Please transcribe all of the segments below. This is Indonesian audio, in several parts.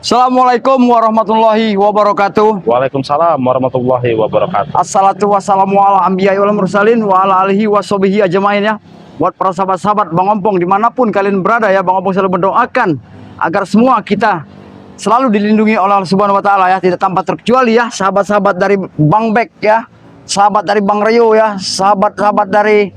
Assalamualaikum warahmatullahi wabarakatuh. Waalaikumsalam warahmatullahi wabarakatuh. Assalatu wassalamu ala anbiya'i wal mursalin wa ala alihi washabihi ajmain ya. Buat para sahabat-sahabat Bang Ompong dimanapun kalian berada ya, Bang Ompong selalu mendoakan agar semua kita selalu dilindungi oleh Allah Subhanahu wa taala ya, tidak tanpa terkecuali ya, sahabat-sahabat dari Bang Bek ya, sahabat dari Bang Rio ya, sahabat-sahabat dari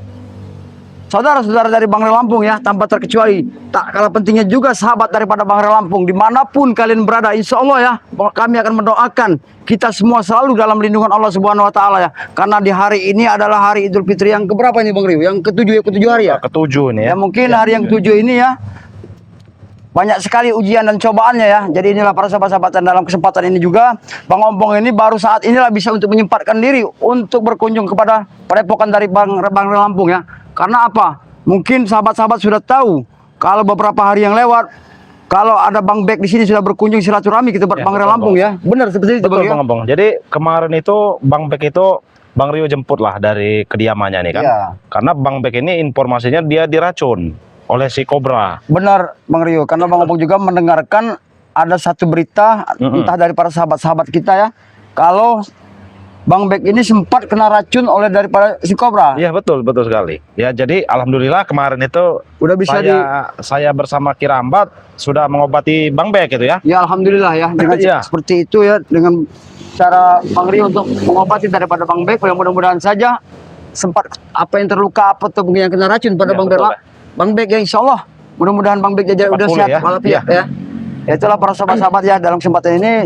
saudara-saudara dari Bang Rio Lampung ya, tanpa terkecuali. Tak kalah pentingnya juga sahabat daripada Bang Rio Lampung dimanapun kalian berada, insya Allah ya, kami akan mendoakan kita semua selalu dalam lindungan Allah Subhanahu wa taala ya. Karena di hari ini adalah hari Idul Fitri yang keberapa ini Bang Rio? Yang ketujuh hari ya? Ketujuh nih Ya mungkin hari yang ketujuh ini ya, banyak sekali ujian dan cobaannya ya. Jadi inilah para sahabat-sahabat, dan dalam kesempatan ini juga Bang Ompong ini baru saat inilah bisa untuk menyempatkan diri untuk berkunjung kepada padepokan dari Bang Rio Lampung ya. Karena apa? Mungkin sahabat-sahabat sudah tahu kalau beberapa hari yang lewat, kalau ada Bang Bek di sini sudah berkunjung silaturahmi ke tempat Ya, Bang Rio Lampung ya. Benar seperti itu betul, Bang ya? Bang Ompong. Jadi kemarin itu Bang Bek itu Bang Rio jemput lah dari kediamannya nih kan. Iya. Karena Bang Bek ini informasinya dia diracun oleh si kobra. Benar Bang Rio, karena Bang Ompong juga mendengarkan ada satu berita entah dari para sahabat-sahabat kita ya, kalau Bang Bek ini sempat kena racun oleh daripada si kobra. Iya betul sekali. Ya jadi alhamdulillah kemarin itu Udah bisa saya bersama Kirambat sudah mengobati Bang Bek itu ya. Ya alhamdulillah ya, dengan Iya. seperti itu ya, dengan cara Bang Rio untuk mengobati daripada Bang Bek. Yang mudah-mudahan saja sempat apa yang terluka apa atau mungkin yang kena racun pada Ya, Bang Bek betul, lah. Bang Bek ya, insya Allah mudah-mudahan Bang Bek jadi udah pulih sehat ya. walafiat ya. Itulah para sahabat-sahabat ya, dalam kesempatan ini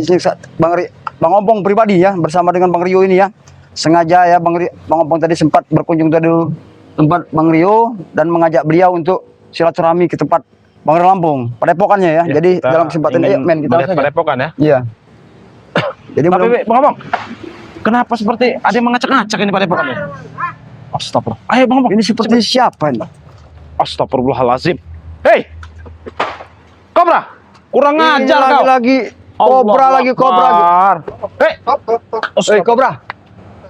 Bang Ompong pribadi ya bersama dengan Bang Rio ini ya, sengaja ya Bang Ompong tadi sempat berkunjung tadi tempat Bang Rio dan mengajak beliau untuk silaturahmi ke tempat Bang Rio Lampung, padepokannya ya. Ya, Jadi kita dalam kesempatan ini ingin men kita melihat saja. padepokan ya. Iya. Jadi Tapi Bang Ompong, kenapa seperti ada yang mengacak-ngacak ini padepokannya? Astagfirullah. Ayo Bang Ompong. ini seperti siapa ini? Astagfirullahalazim. Hei, kobra, kurang ajar kau. Lagi kobra lagi kobra. Hei, Eh kobra.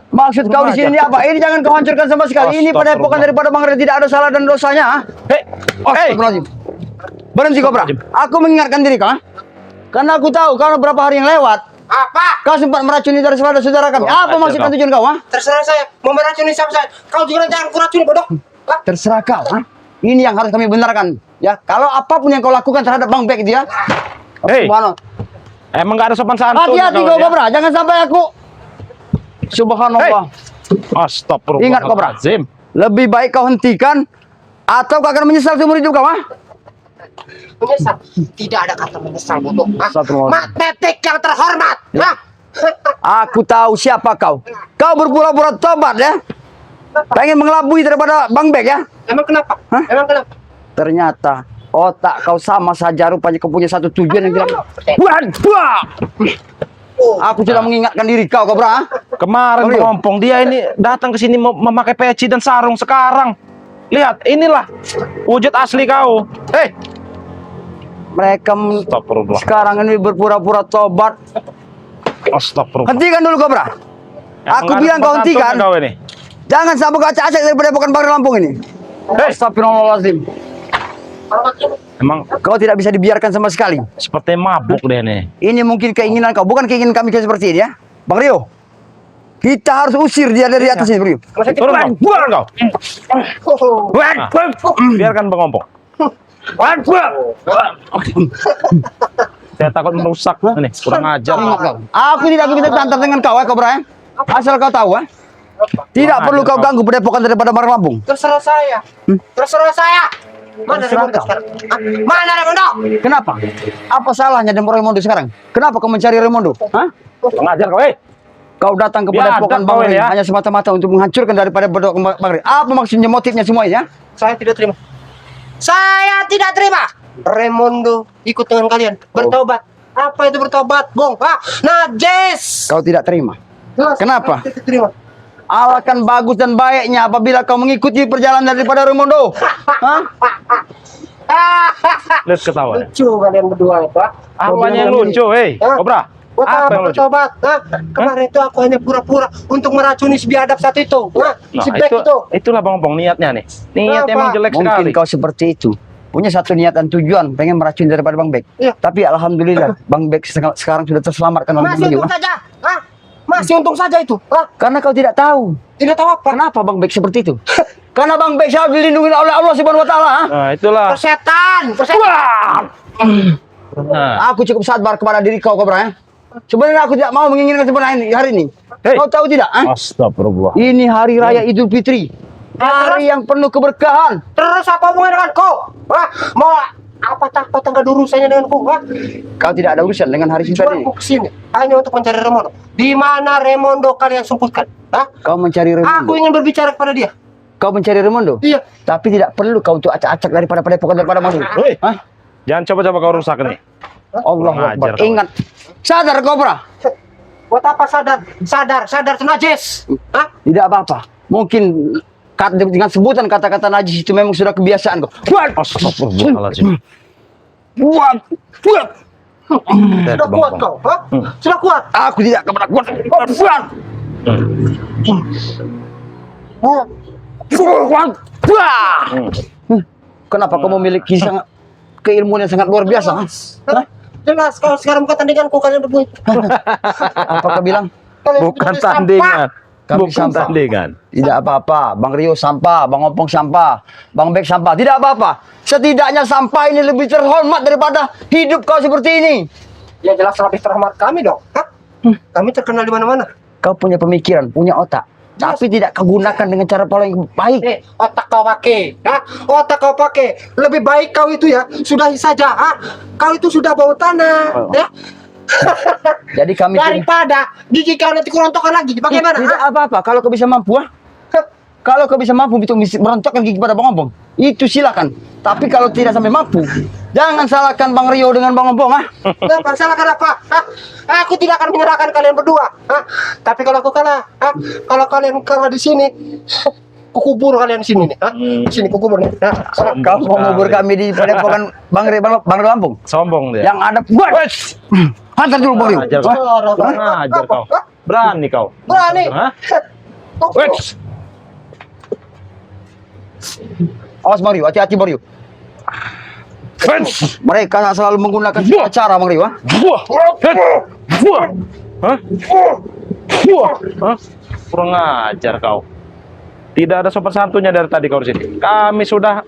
Maksud kau di sini apa? Ini jangan kau hancurkan sama sekali. Ini padepokan daripada Bang Rio, tidak ada salah dan dosanya. hei, Astagfirullahaladzim. Berhenti kobra. Aku mengingatkan diri kau. Karena aku tahu kalau beberapa hari yang lewat, Apa? kau sempat meracuni dari saudara kami. Apa maksud dan tujuan kau? Terserah saya. Mau meracuni siapa saya? Kau juga jangan kuracuni bodoh. Hah? Terserah kau. Ini yang harus kami benarkan. Ya, kalau apapun yang kau lakukan terhadap Bang Bek dia. Hei. Subhanallah. emang gak ada sopan santun. Hati-hati kau kau ya? kobra, jangan sampai aku. Subhanallah. Astagfirullahalazim. Ingat kobra. Lebih baik kau hentikan atau kau akan menyesal seumur hidup kau, Menyesal. Tidak ada kata menyesal bodoh. Hah? Astagfirullah. Mat Petik yang terhormat. Hah? Aku tahu siapa kau. Kau berpura-pura tobat ya. Pengen mengelabui daripada Bang Bek ya. Emang kenapa? Hah? Emang kenapa? Ternyata otak kau sama saja, rupanya kau punya satu tujuan yang tidak. Wah! Aku sudah mengingatkan diri kau, kobra. Kemarin Bang Rio. Bang Ompong dia ini datang ke sini memakai peci dan sarung. Sekarang lihat, inilah wujud asli kau. Hei, Mereka astagfirullah. sekarang ini berpura-pura tobat. Astagfirullah. Hentikan dulu, kobra. Aku Emang bilang ada kau sopan hentikan. santun kau ini. Jangan sampai kau acak-acak daripada bukan Bang Rio Lampung ini. Hei, Astagfirullahaladzim. emang Kau tidak bisa dibiarkan sama sekali. seperti mabuk deh nih. Ini mungkin keinginan kau, bukan keinginan kami seperti ini ya. Bang Rio, kita harus usir dia dari atas ini, Bang Rio. Turun kau, turun kau. Biarkan Bang Ompong. Saya takut merusak nih, kurang ajar. Ingat kau. Aku tidak begitu tantang dengan kau, kobra ya. Asal kau tahu, tidak perlu kau ganggu padepokan daripada Bang Rio Lampung. Terserah saya. Terserah saya. Mana Terserah Raimondo kau. sekarang? Hah? Mana Raimondo? Kenapa? Apa salahnya dengan Raimondo sekarang? Kenapa kau mencari Raimondo? Hah? Kurang ajar kau, Kau datang ke Biadab padepokan kau Bang ini Rio ya. hanya semata-mata untuk menghancurkan daripada padepokan Bang Rio. Apa maksudnya, motifnya semuanya? Saya tidak terima. Saya tidak terima. Raimondo ikut dengan kalian bertobat. Apa itu bertobat, Bung? Ah, najis. Kau tidak terima. Kenapa? Tidak terima. Alahkan bagus dan baiknya apabila kau mengikuti perjalanan daripada Raimondo. Hah? Lihat ketawa. Lucu kalian berdua itu. Ah. Apanya yang lucu, hei, Hah? Kobra? Buat Apa apa yang lucu? bertobat? Hah? Kemarin itu aku hanya pura-pura untuk meracuni si biadab satu itu. Hah? Nah, Si Black itu. itulah Bang Ompong niatnya nih. Niatnya Kenapa? emang jelek Mungkin sekali. kau seperti itu. punya satu niat dan tujuan pengen meracuni daripada Bang Bek. Iya. Tapi alhamdulillah Bang Bek sekarang sudah terselamatkan oleh Masih beliau. untung saja. Hah? Masih untung saja itu. Hah? Karena kau tidak tahu. Tidak tahu apa. Kenapa Bang Bek seperti itu? Karena Bang Bek selalu dilindungi oleh Allah Subhanahu wa taala. Nah, itulah. Persetan. Nah. Aku cukup sabar kepada diri kau, Kobra ya. Sebenarnya aku tidak mau menginginkan sebenarnya hari ini. Hei. Kau tahu tidak? Astagfirullah. Ini hari raya Idul Fitri. Hari yang penuh keberkahan. Terus apa hubungannya dengan kau? Hah? Mau apa tangga urusannya denganku? Hah? Kau tidak ada urusan dengan hari Jumat ini. Tujuanku kesini hanya untuk mencari Raimondo. Di mana Raimondo kalian sumputkan? Hah? Kau mencari Aku Raimondo. ingin berbicara kepada dia. Kau mencari Raimondo. Iya. Tapi tidak perlu kau untuk acak-acak daripada padepokan daripada malu. Hei. Hah? Jangan coba-coba kau rusak nih. Allah Kurang Akbar. ajar kau. Ingat. Sadar Kobra. Buat apa sadar tu najis. Hah? Tidak apa-apa. Mungkin dengan sebutan kata-kata najis itu memang sudah kebiasaan kau. Astagfirullahaladzim. Buat. Sudah kuat kau? Hah? Sudah kuat. Aku tidak akan pernah kuat. Buat. Buat. Kenapa kau memiliki sangat keilmuan yang sangat luar biasa? Hah? Jelas kalau sekarang bukan tandinganku kalian berdua. Apa kau bilang? Kalian Bukan berdua sampah. tandingan. Kami Bukan sampah. tandingan. Tidak apa-apa, Bang Rio sampah, Bang Ompong sampah, Bang Bek sampah. Tidak apa-apa. Setidaknya sampah ini lebih terhormat daripada hidup kau seperti ini. Ya jelas lebih terhormat kami dong. Hah? Kami terkenal di mana-mana. Kau punya pemikiran, punya otak. Tapi tidak kau gunakan dengan cara pola yang baik. Otak kau pakai, hah? Otak kau pakai. Lebih baik kau itu ya, sudahi saja, hah? Kau itu sudah bau tanah, ya? Jadi kami Daripada gigi kau nanti kurontokan lagi, bagaimana? tidak hah? apa-apa kalau kau bisa mampu. Kalau kau bisa mampu untuk merontokkan gigi pada Bang Ompong, itu silakan. Tapi kalau tidak sampai mampu, jangan salahkan Bang Rio dengan Bang Ompong, ah. Nah, salahkan apa? Hah? Aku tidak akan menyerahkan kalian berdua, hah? Tapi kalau aku kalah, hah? Kalau kalian kalah di sini, kukubur kalian di sini nih, hah? Di sini kukubur nih. Nah, Sombong Kau mau sekali. ngubur kami di padepokan Bang Lampung Sombong dia. yang ada buat. Hantar dulu Bang Rio. Ajar kau. Kurang ajar kau. Berani kau. Berani. Hah? Tunggu. Awas Bang Rio, hati-hati Bang Rio. Mereka selalu menggunakan segala cara Bang Rio, ah. Hah? Hah? Kurang ajar kau. Tidak ada sopan santunnya dari tadi kau di sini. Kami sudah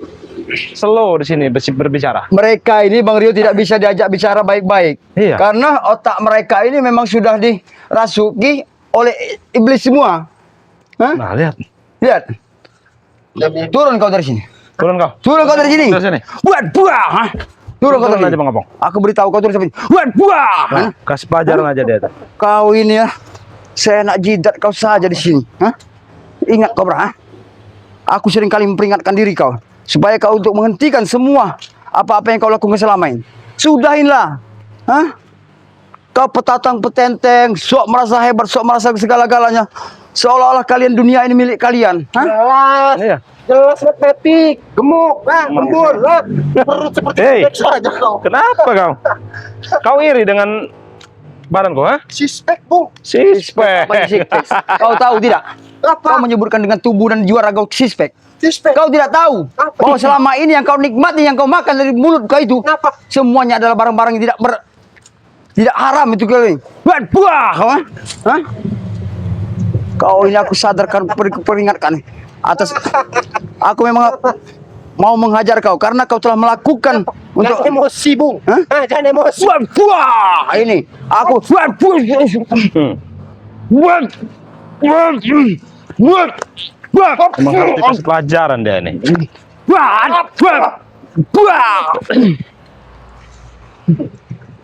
slow di sini berbicara. Mereka ini Bang Rio tidak bisa diajak bicara baik-baik. Iya. Karena otak mereka ini memang sudah dirasuki oleh iblis semua. Hah? Nah, lihat. Lihat. Turun kau dari sini. Turun kau. Turun kau dari sini. Dari sini. Buat buah. Hah? Turun kau dari aja sini. Bang Opong. Aku beritahu kau turun sampai sini. Buat buah. Hah? Nah, kasih pelajaran aja dia. Kau ini ya, saya nak jidat kau saja di sini. Hah? Ingat kau, Bra. Aku sering kali memperingatkan diri kau supaya kau untuk menghentikan semua apa-apa yang kau lakukan selama ini. Sudahinlah. Hah? Kau petatang petenteng, sok merasa hebat, sok merasa segala-galanya. Seolah-olah kalian dunia ini milik kalian. Hah? Jelas. Iya. Jelas atletik, gemuk, lembur, perut seperti Hei. spek saja kau. Kenapa kau? Kau iri dengan badan kau, ha? Si spek, Bung. Sispek. Apa sih, six-pack? Kau tahu tidak? Kau Apa? menyebutkan dengan tubuh dan jiwa raga sispek. Si spek. Kau tidak tahu Apa? bahwa selama ini yang kau nikmati, yang kau makan dari mulut kau itu, Kenapa? semuanya adalah barang-barang yang tidak haram itu kau ini. Buah, hah? Hah? Kau ini aku sadarkan, peringatkan atas. Aku memang mau menghajar kau karena kau telah melakukan untuk Jangan emosi, Bung. Hah? Jangan emosi. buah. Ini aku Emang harus dikasih pelajaran dia ini.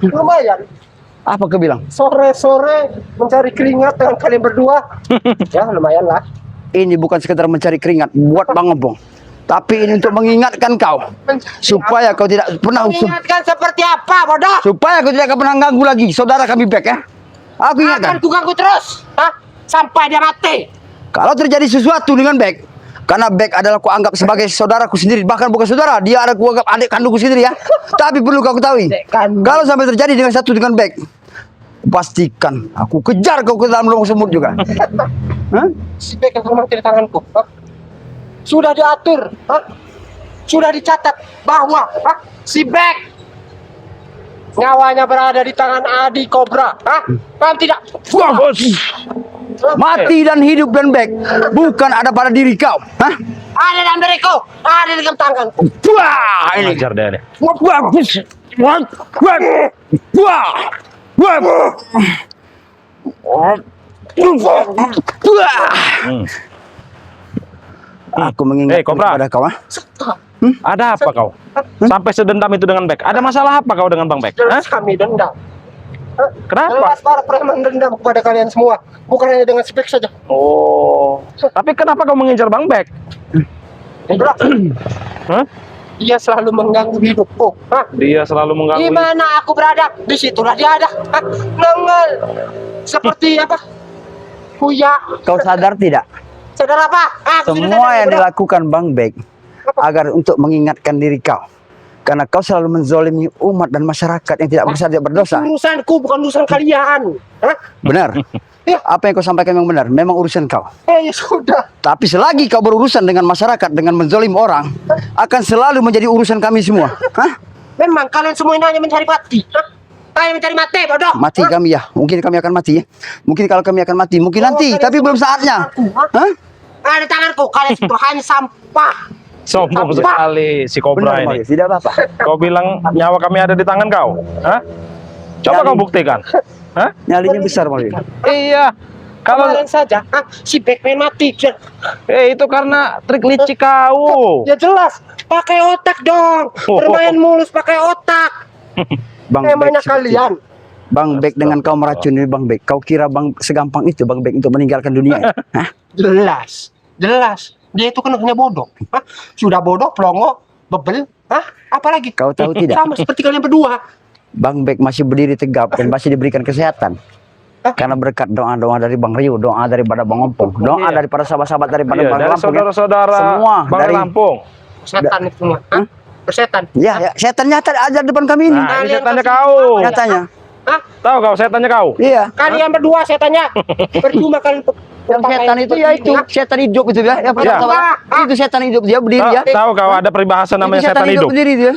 Lumayan. Apa kau bilang? Sore-sore mencari keringat dengan kalian berdua. Ya, lumayan lah. Ini bukan sekedar mencari keringat buat Bang Obong, tapi ini untuk mengingatkan kau supaya kau tidak pernah Mengingatkan seperti apa, bodoh? supaya kau tidak pernah ganggu lagi saudara kami Bek ya. Aku Akan ingatkan, ku ganggu terus. Hah? Sampai dia mati. kalau terjadi sesuatu dengan Bek, karena Bek adalah kuanggap sebagai saudaraku sendiri, bahkan bukan saudara, dia ada kuanggap adik kandungku sendiri ya. Tapi perlu kau ketahui, Adik kandung. kalau sampai terjadi dengan satu dengan Bek, pastikan aku kejar kau ke dalam lubang semut juga. Hah? Si spek yang mati di tanganku. Hah? Sudah diatur. Hah? sudah dicatat bahwa si Beck nyawanya berada di tangan Adi Cobra. Paham tidak? Mati dan hidup dan back bukan ada pada diri kau. Ada dalam diriku, ada di dalam tanganku. Wah, ini. Ajar dia nih. Aku mengingatkan Cobra. kepada kau. Ada apa kau? Sampai sedendam itu dengan Beck. Ada masalah apa kau dengan Bang Beck? Jelas kami dendam. Kenapa? Jelas para preman dendam kepada kalian semua, bukan hanya dengan spek saja. Oh. Tapi kenapa kau mengincar Bang Beck? Bro, Hah? dia selalu mengganggu hidupku. Dia selalu Di mengganggu. mana aku berada, disitulah dia ada. Nongol. Seperti apa? Kuya. Kau sadar tidak? Sadar apa? Aku sudah Semua sadar, yang bro. dilakukan Bang Beck agar untuk mengingatkan diri kau. Karena kau selalu menzolimi umat dan masyarakat yang tidak bersalah tidak berdosa. Urusanku bukan urusan kalian. Benar. Ya. Apa yang kau sampaikan memang benar. Memang urusan kau. Ya sudah. Tapi selagi kau berurusan dengan masyarakat dengan menzolim orang, akan selalu menjadi urusan kami semua. Memang kalian semua ini hanya mencari mati. Hanya mencari mati, bodoh. Mati kami ya. Mungkin kami akan mati ya. Mungkin kalau kami akan mati. Mungkin nanti. kalian Tapi semua belum saatnya. Ada di tanganku. Kalian semua hanya sampah. Sombong sekali si Cobra Benar, ini. Mario. Tidak apa-apa. Kau bilang nyawa kami ada di tangan kau? Hah? Coba Nyali. kau buktikan. Hah? Nyalinya besar Mario. Iya. Kalau Kemarin saja, si Batman mati. itu karena trik licik kau. Ya jelas, pakai otak dong. Bermain mulus pakai otak. Bang Emangnya Beck seperti- kalian. Bang Beck dengan kau meracuni Bang Beck. Kau kira Bang segampang itu Bang Beck untuk meninggalkan dunia? Hah? Jelas, jelas. Dia itu kan hanya bodoh. Sudah bodoh, pelongo, bebel. Apalagi? Kau tahu tidak? Sama seperti kalian berdua. Bang Beck masih berdiri tegap dan masih diberikan kesehatan. Karena berkat doa-doa dari Bang Rio, doa daripada Bang Ompong, doa Iya. daripada sahabat-sahabat daripada Iya, Bang dari Lampung. ya. saudara-saudara Semua Bang dari Lampung. Setan itu semua. Bersetan. Ya, setan nyata ada di depan kami ini. Nah, ini Kalian setannya kasih kau. tahu. Nyatanya. Tahu kau setannya kau? Iya. Kalian berdua setannya. Percuma kalian. Yang setan itu ya itu setan hidup itu ya. Yang Ya. itu setan hidup dia berdiri ya. Tahu kau ada peribahasa namanya Itu setan hidup? berdiri dia.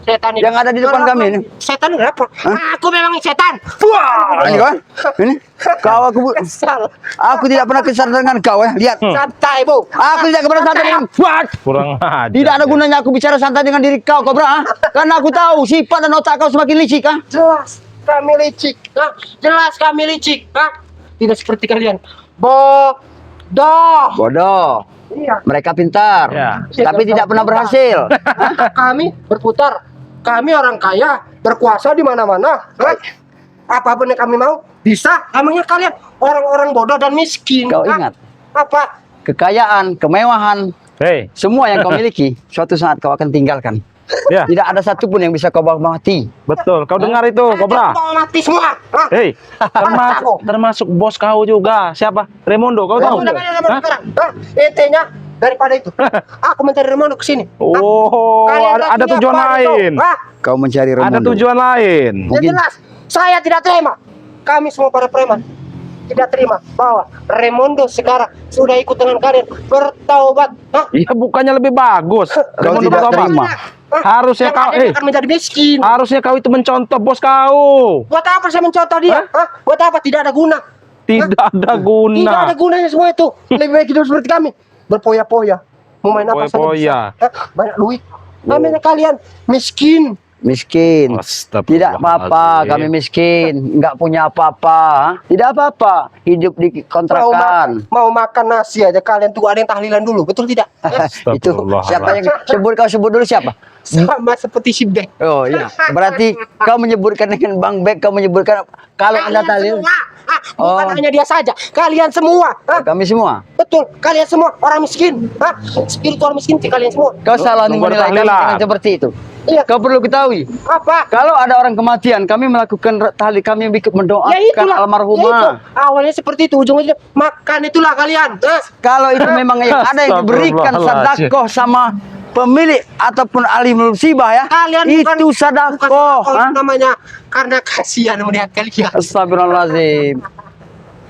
Setan itu. Yang ada di depan kami ini. Setan kenapa? Aku memang setan. Wah, ini kan? Ini kau Kesal. aku tidak pernah kesal dengan kau ya. Lihat. Santai, Bu. Aku tidak pernah santai dengan Wah, Kurang ajar. tidak ada gunanya aku bicara santai dengan diri kau, Cobra. Karena aku tahu sifat dan otak kau semakin licik, ah. Jelas kami licik. Jelas kami licik. Tidak seperti kalian. Bodoh. Bodoh. Iya. Mereka pintar, Ya. tapi tidak pernah berhasil. Kami berputar. Kami orang kaya, berkuasa di mana-mana. Apapun yang kami mau, bisa. Emangnya kalian orang-orang bodoh dan miskin. Kau ingat, Apa? kekayaan, kemewahan, Hei, semua yang kau miliki, suatu saat kau akan tinggalkan. ya, Tidak ada satupun yang bisa kau bawa mati. betul. Kau dengar itu, Cobra? Mau mati semua. Hei, termasuk bos kau juga. Siapa? Raimondo, kau tahu? Sudah kalian Hah? sekarang. Intinya daripada itu, aku mencari Remono ke sini. Oh, Kalian ada kasih tujuan apa itu? lain. Kau mencari Ada Raimondo. tujuan lain. Ya Mungkin- jelas, saya tidak terima. Kami semua para preman tidak terima bahwa Remondo sekarang sudah ikut dengan kalian bertaubat. Iya, bukannya lebih bagus. Kau Raimondo tidak bertobat. terima. Harusnya Yang kau, ada dia akan menjadi miskin. harusnya kau itu mencontoh bos kau. Buat apa saya mencontoh dia? Buat apa? Tidak ada guna. Tidak ada guna. Tidak ada gunanya semua itu. Lebih baik hidup seperti kami. Berpoya-poya. Mau main apa saja Berpoya-poya. bisa. Banyak duit. Namanya kalian miskin. Miskin. Tidak apa-apa, kami miskin, nggak punya apa-apa. Tidak apa-apa, hidup di kontrakan. Mau makan nasi aja kalian tuh ada yang tahlilan dulu. Betul tidak? Itu siapa yang sebut, kau sebut dulu siapa? Sama seperti si Beck. Oh iya, berarti kau menyebutkan dengan Bang Beck, kau menyebutkan kalau Anda tahlil. semua. Bukan Oh. hanya dia saja. Kalian semua. Kami semua. Betul. Kalian semua orang miskin. Spiritual miskin sih kalian semua. Kau salah Tunggu ada menilai kami tahlilan. dengan seperti itu. Iya. Kau perlu ketahui, Apa? kalau ada orang kematian, kami melakukan tahlil, kami ikut Ya mendoakan itulah. Ya itu. almarhumah. Awalnya seperti itu, ujung-ujungnya makan itulah kalian. Kalau itu memang yang ada yang diberikan Astagfirullahaladzim. sedekah sama pemilik ataupun ahli musibah ya, Kalian itu bukan sedekah. namanya karena kasihan melihat kalian. Astagfirullahaladzim.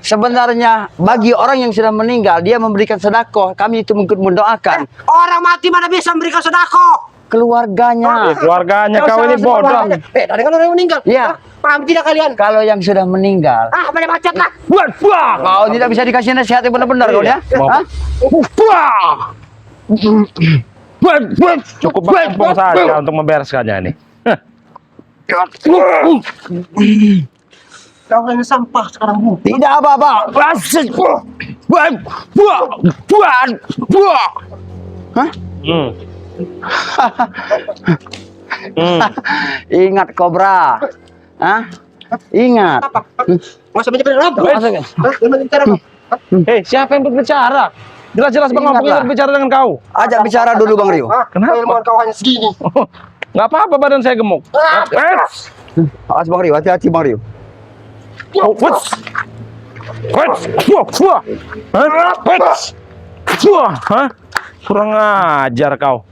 Sebenarnya bagi orang yang sudah meninggal, dia memberikan sedekah. Kami itu mungkin mendoakan Orang mati mana bisa memberikan sedekah? keluarganya. Keluarganya kau ini salah bodoh. keluarganya. Dari kan orang yang meninggal. Iya. Hah? Paham tidak kalian? Kalau yang sudah meninggal, Pada macet lah. Wah, kau tidak bisa dikasih nasihat yang benar-benar kau ya. Mau- Hah? Cukup bangkong saja untuk membereskannya ini. Kau hanya sampah sekarang, Bu. Tidak apa-apa. Hah? Hmm. Hmm. Ingat Kobra. Hah? Ingat. Apa? Nggak usah banyak berbicara. Masuk. Hah? Jangan bicara, Bu. Hei, siapa yang berbicara? Jelas-jelas Bang Ompong Ingatlah. yang berbicara dengan kau. Ajak bicara dulu Bang Rio. Hah? Kenapa? Ilmuwan kau hanya segini. Oh, nggak apa-apa badan saya gemuk. Awas Bang Rio, hati-hati Bang Rio. Oh, what's? Hah? Kurang ajar kau.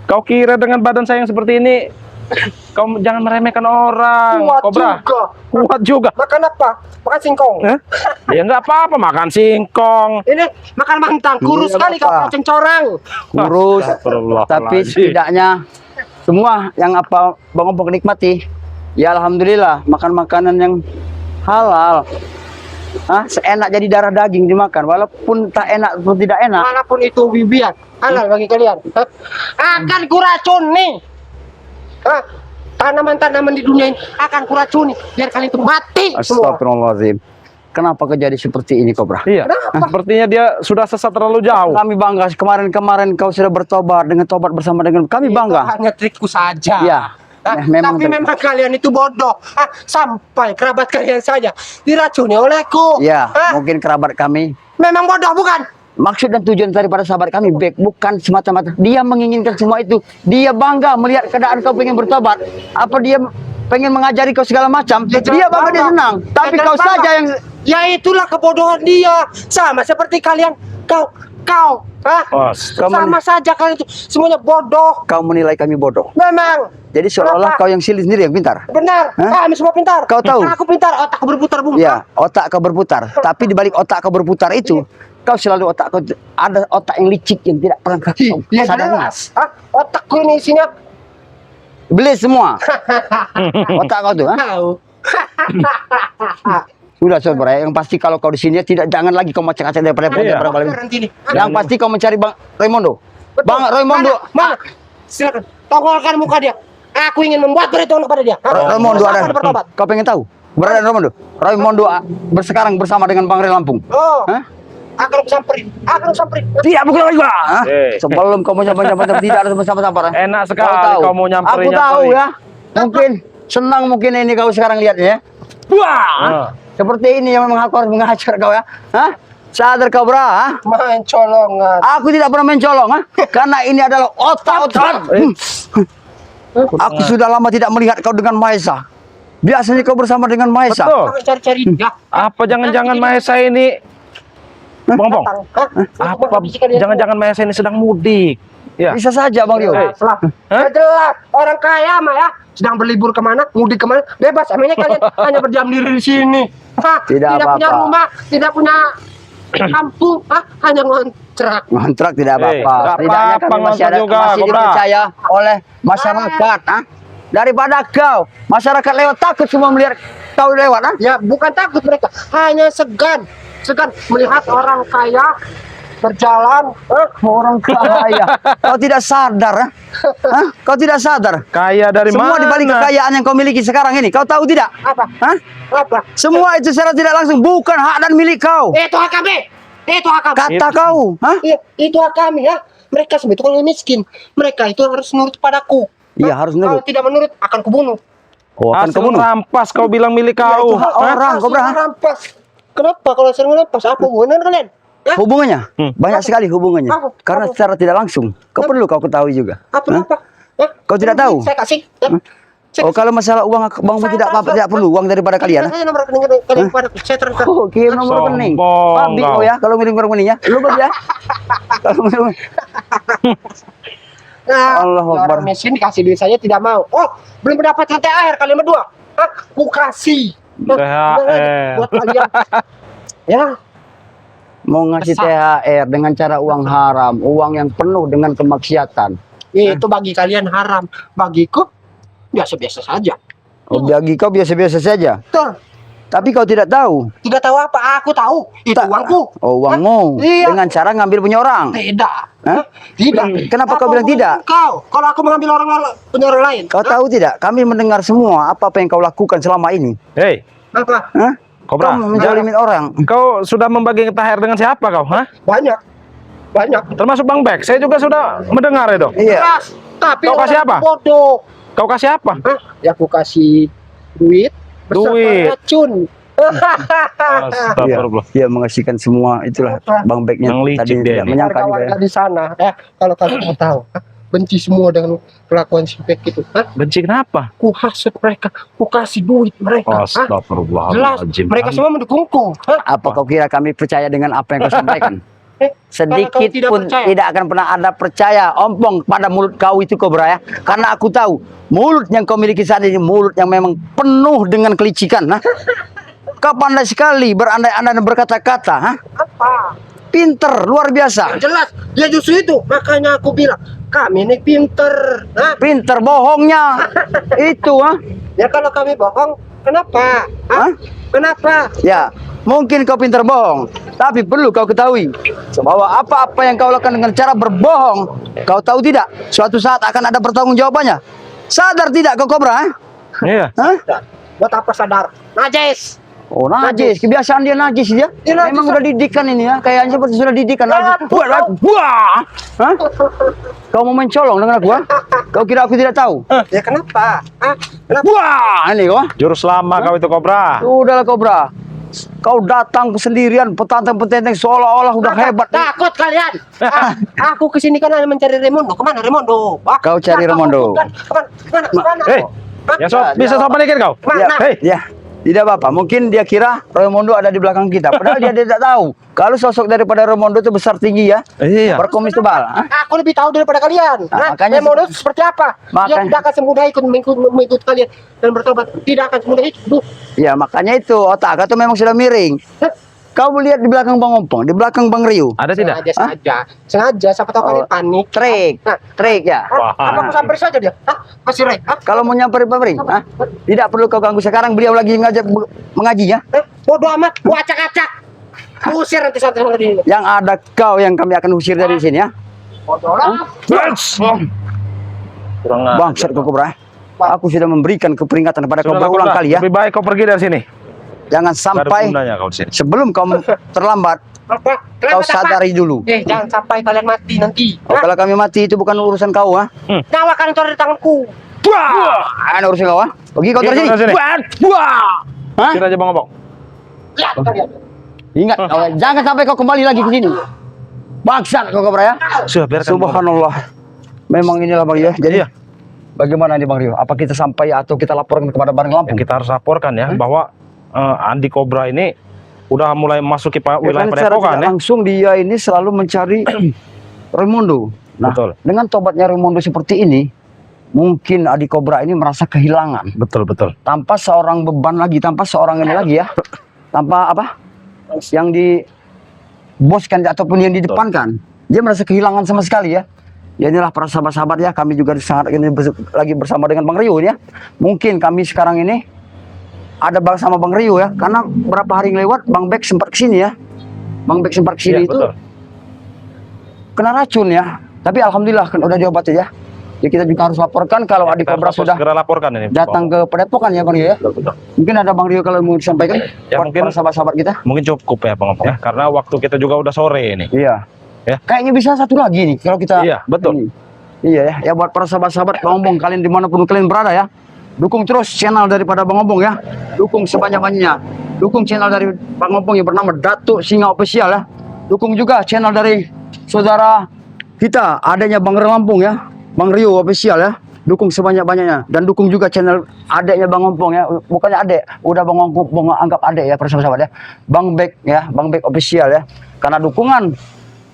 Kau kira dengan badan saya yang seperti ini, kau jangan meremehkan orang, Kuat Kobra. juga. Kuat juga. Makan apa? Makan singkong. Hah? Ya nggak apa-apa makan singkong. Ini makan mantang. Kurus Iya, sekali kau Bapak. cencorang. Kurus. Astagfirullahaladzim. Tapi setidaknya semua yang apa Bang Ompong nikmati, ya alhamdulillah makan makanan yang halal. Hah? Seenak jadi darah daging dimakan, walaupun tak enak pun tidak enak. Walaupun itu bibian halal bagi kalian. Hah? Akan kuracuni. Hah? Tanaman-tanaman di dunia ini akan kuracuni biar kalian itu mati semua. Astagfirullahaladzim. Kenapa kejadi seperti ini Kobra? Iya, sepertinya dia sudah sesat terlalu jauh. Kami bangga kemarin-kemarin kau sudah bertobat dengan tobat bersama dengan kami Itu bangga. hanya trikku saja. Ya. Hah? Memang Tapi memang kalian itu bodoh. Hah? Sampai kerabat kalian saja diracuni olehku. Ya, Hah? mungkin kerabat kami. Memang bodoh bukan? Maksud dan tujuan daripada sahabat kami baik, bukan semata-mata dia menginginkan semua itu. Dia bangga melihat keadaan kau pengen bertobat. Apa dia pengen mengajari kau segala macam? Ya, Dia jangan bangga, dia bangga. senang. Tapi Ya, kau jangan saja bangga. yang Ya itulah kebodohan dia. Sama seperti kalian. Kau. Hah? Sama saja kalian itu semuanya bodoh. kau menilai kami bodoh. Memang. Jadi seolah-olah Kenapa? kau yang silih sendiri yang pintar. Benar. Hah? Kami semua pintar. Kau tahu? Aku pintar. Otakku berputar bung. Ya, otak kau berputar. Tapi di balik otak kau berputar itu, kau selalu otak kau ada otak yang licik yang tidak pernah kau Ya sadari. jelas. Hah? Otakku ini isinya Beli semua. Otak kau tuh, ha? tahu. Sudah saudara, yang pasti kalau kau di sini tidak jangan lagi kau macam-macam daripada Iya. Nanti nih. Yang pasti kau mencari Bang Raimondo. Betul. Bang Raimondo. Mana? Silakan. Tongolkan muka dia. Aku ingin membuat perhitungan kepada dia. Raimondo Siapa ada. yang bertobat? Kau pengen tahu? Berada Raimondo. Raimondo bersekarang bersama dengan Bang Ray Lampung. Oh. Hah? Akan aku samperin. Tidak bukan lagi, Pak. Hah? Eh. Sebelum kau menyapa-nyapa tidak ada sama-sama. Enak sekali kau mau Aku tahu ya. Mungkin senang mungkin ini kau sekarang lihatnya ya. Wah. Seperti ini yang memang aku harus mengajar kau ya. Hah? Sadar kau bra, ha? Main colongan. Aku tidak pernah mencolong, ha? Karena ini adalah otak-otak. Aku sudah lama tidak melihat kau dengan Maesa. Biasanya kau bersama dengan Maesa. Betul. Akan cari-cari dia. Apa jangan-jangan Mahesa ini Bang Ompong? Apa jangan-jangan Mahesa ini sedang mudik? Ya. Bisa saja Bang Rio. Eh. Jelas. Hah? Jelas. Orang kaya mah ya sedang berlibur kemana, mudik kemana, bebas. Emangnya kalian hanya berdiam diri di sini? Hah? Tidak punya apa-apa. rumah, tidak punya kampung, hanya ngontrak. Ngontrak tidak apa-apa. nggak Setidaknya apa-apa kami masih ngontrak ada juga, masih Kobra. dipercaya oleh masyarakat, ha? Daripada kau, masyarakat lewat takut semua melihat kau lewat, ha? Ya bukan takut mereka, hanya segan melihat orang kaya berjalan. Orang kaya. Kau tidak sadar, ha? Hah? Kau tidak sadar. Kaya dari Semua mana? di balik kekayaan yang kau miliki sekarang ini, kau tahu tidak? Apa? Hah? Apa? Semua itu secara tidak langsung bukan hak dan milik kau. Itu hak kami. Itu hak kami. Kata kau, ha? Iya, itu hak kami ya. Mereka sebetulnya miskin. Mereka itu harus nurut padaku. Iya, Hah? harus nurut. Kalau tidak menurut akan kubunuh. Oh, akan Asal kau bunuh. rampas kau bilang milik itu kau. hak Hah? orang, Asal Kobra. rampas. Kenapa kalau sering rampas? Apa hubungan kalian? Hah? Hubungannya banyak Apa? sekali hubungannya. Apa? Karena Apa? secara tidak langsung. Kau perlu kau ketahui juga. Apa? Hah? Apa? Hah? Kau tidak tahu? Saya kasih. Ya. Saya Oh, kalau masalah uang, Bang Saya tidak apa transfer. tidak perlu uang daripada kalian. ha? Saya nomor rekening kalian padaku. Saya transfer. Oh, kirim nomor rekening. Sombong Pabrik kau. kau ya, kalau milik rekeningnya. Lu ya. Kalau milik Nah, Allahu ya Akbar. orang miskin dikasih duit saja tidak mau. Oh, belum mendapat THR kalian berdua. Hah? Ku kasih. THR. Buat kalian. Ya, Mau ngasih THR dengan cara uang haram, uang yang penuh dengan kemaksiatan. itu bagi kalian haram. Bagiku biasa-biasa saja. Oh, bagi kau biasa-biasa saja. Betul. Tapi kau tidak tahu. Tidak tahu apa? Aku tahu. Itu Tak. uangku. Oh, uangmu. Iya. Dengan cara ngambil punya orang. Tidak. Hah? Tidak. Kenapa kau Apa bilang tidak? hubungan Kau, kalau aku mengambil orang punya orang lain. Kau tahu tidak? Kami mendengar semua apa yang kau lakukan selama ini. Hei, Apa? Hah? Kobra. Kau menzalimin orang. Kau sudah membagi THR dengan siapa kau? Hah? Banyak. Termasuk Bang Bek. Saya juga sudah mendengar itu. Iya. Keras. Tapi Kau kasih orang apa? bodoh. Kau kasih apa? Hah? Ya aku kasih duit. beserta Duit. Racun. Astagfirullah. Dia mengasihkan semua itulah Bang Beknya Yang licik tadi dia tidak ini. menyangka juga ya. Warga di sana, kalau kalian mau tahu, benci semua dengan kelakuan si Bek itu. Benci kenapa? Ku hasut mereka, ku kasih duit mereka. Jelas, Astagfirullahaladzim. mereka semua mendukungku. Apa kau kira kami percaya dengan apa yang kau sampaikan? Kalau Sedikit kau tidak pun percaya. tidak akan pernah ada percaya ompong pada mulut kau itu Kobra ya. Karena aku tahu mulut yang kau miliki saat ini mulut yang memang penuh dengan kelicikan. Nah. Kau pandai sekali berandai-andai dan berkata-kata. Hah? Apa? Pinter, luar biasa. Jelas, ya justru itu. Makanya aku bilang, kami ini pinter. Pinter bohongnya. Itu ah. Ya kalau kami bohong, kenapa? Hah? Kenapa? Ya, mungkin kau pinter bohong, tapi perlu kau ketahui bahwa apa-apa yang kau lakukan dengan cara berbohong, kau tahu tidak? Suatu saat akan ada pertanggungjawabannya. Sadar tidak kau Kobra? Iya. Hah? Buat apa sadar? Najis. Oh najis, kebiasaan dia najis dia. Dia najis. Memang udah didikan ini ya, kayaknya seperti sudah didikan. Ya, Wah, hah? Kau mau mencolong dengan aku? Ha? Kau kira aku tidak tahu? Ya kenapa? Kenapa? Wah, ini kau. Jurus lama kau itu Kobra. Udahlah Kobra. Kau datang sendirian petantang-petenteng seolah-olah udah hebat. Takut kalian? Aku kesini kan hanya mencari Remondo. Kemana Remondo? Kau cari Remondo. Kemana? Hei, ya bisa sopan dikit kau. Mana? Hei, Ya, tidak apa-apa. Mungkin dia kira Raimondo ada di belakang kita. Padahal dia tidak tahu. Kalau sosok daripada Raimondo itu besar tinggi ya. Iya. Berkumis tebal. Hah? Aku lebih tahu daripada kalian. Nah, makanya Remondo seperti apa? Dia Makanya- tidak akan semudah mengikut kalian dan bertobat. Tidak akan semudah itu. Duh. Ya, makanya itu otak kau tuh memang sudah miring. Kau lihat di belakang Bang Ompong, di belakang Bang Rio. Ada tidak? Sengaja. Siapa tahu kalian panik. Trik, Nah, trik ya. Wah. apa aku sampai saja dia? Masih Rey? Kalau mau nyamperin pabrik, tidak perlu kau ganggu sekarang. Beliau lagi mengaji ya. Bodoh amat. Gua acak-acak. Usir nanti satu lagi. Yang ada kau yang kami akan usir dari sini ya. Bodoh lah. Kurang Bangsat kau Kobra. Aku sudah memberikan keperingatan kepada kau Sudahlah, berulang Kobra. kali ya. Lebih baik kau pergi dari sini. Jangan Gak ada sampai gunanya kau di sini. sebelum kau terlambat, Apa? kau Kenapa, sadari dulu. jangan sampai kalian mati nanti. Oh, kalau kami mati itu bukan urusan kau ha. Nyawa kalian itu ada di tanganku. Wah, ada urusan kau ha. Pergi kau dari Pergi kau dari sini. sini. Wah. Hah? Kira aja Bang Obong. Lihat kalian. Ingat, jangan sampai kau kembali lagi ke sini. Bangsat kau Kobra ya. Sudah biarkan. Subhanallah. Memang inilah Bang Rio. Jadi Iya. bagaimana nih Bang Rio? Apa kita sampai atau kita laporkan kepada Bareng Lampung? Kita harus laporkan ya bahwa Andi Kobra ini udah mulai masuki wilayah Ya kan secara Padepokan tidak ya. langsung dia ini selalu mencari Raimondo. Nah, Betul. dengan tobatnya Raimondo seperti ini, mungkin Adi Kobra ini merasa kehilangan. Betul. Tanpa seorang beban lagi, tanpa seorang ini lagi ya. Tanpa apa? Yang diboskan ataupun yang didepankan. Dia merasa kehilangan sama sekali ya. Ya inilah para sahabat-sahabat ya, kami juga sangat ini lagi bersama dengan Bang Rio ya. Mungkin kami sekarang ini ada bersama Bang Rio ya, karena berapa hari yang lewat Bang Bek sempat kesini ya. Bang Bek sempat kesini Iya, itu betul. kena racun ya. Tapi alhamdulillah kan udah diobati ya. Ya kita juga harus laporkan kalau Adi Kita Kobra harus sudah segera laporkan ini. datang ke Padepokan ya Bang Rio ya. Betul. Mungkin ada Bang Rio kalau mau disampaikan Ya, buat mungkin- para sahabat-sahabat kita. Mungkin cukup ya Bang Obong ya, karena waktu kita juga udah sore ini. Iya. Ya. Kayaknya bisa satu lagi nih kalau kita. Iya, betul. Ini. Iya ya. Ya buat para sahabat-sahabat Bang Ompong kalian dimanapun kalian berada ya. Dukung terus channel daripada Bang Ompong ya. Dukung sebanyak-banyaknya. Dukung channel dari Bang Ompong yang bernama Datuk Singa Official ya. Dukung juga channel dari saudara kita, adanya Bang Lampung ya. Bang Rio Official ya. Dukung sebanyak-banyaknya. Dan dukung juga channel adeknya Bang Ompong ya. Bukannya adek, udah Bang Ompong anggap adek ya para sahabat ya. Bang Bek ya, Bang Bek Official ya. Karena dukungan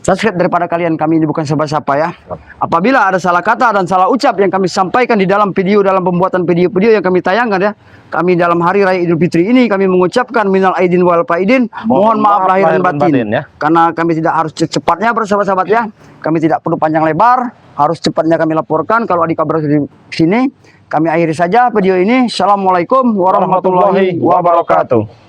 Subscribe daripada kalian, kami ini bukan siapa-siapa ya. Apabila ada salah kata dan salah ucap yang kami sampaikan di dalam video, dalam pembuatan video-video yang kami tayangkan ya, kami dalam hari raya Idul Fitri ini kami mengucapkan minal aidin wal faidin, mohon maaf lahir dan batin ya. karena kami tidak harus cepatnya bersahabat-sahabat ya, kami tidak perlu panjang lebar, harus cepatnya kami laporkan kalau adik kabar di sini. Kami akhiri saja video ini. Assalamualaikum warahmatullahi wabarakatuh.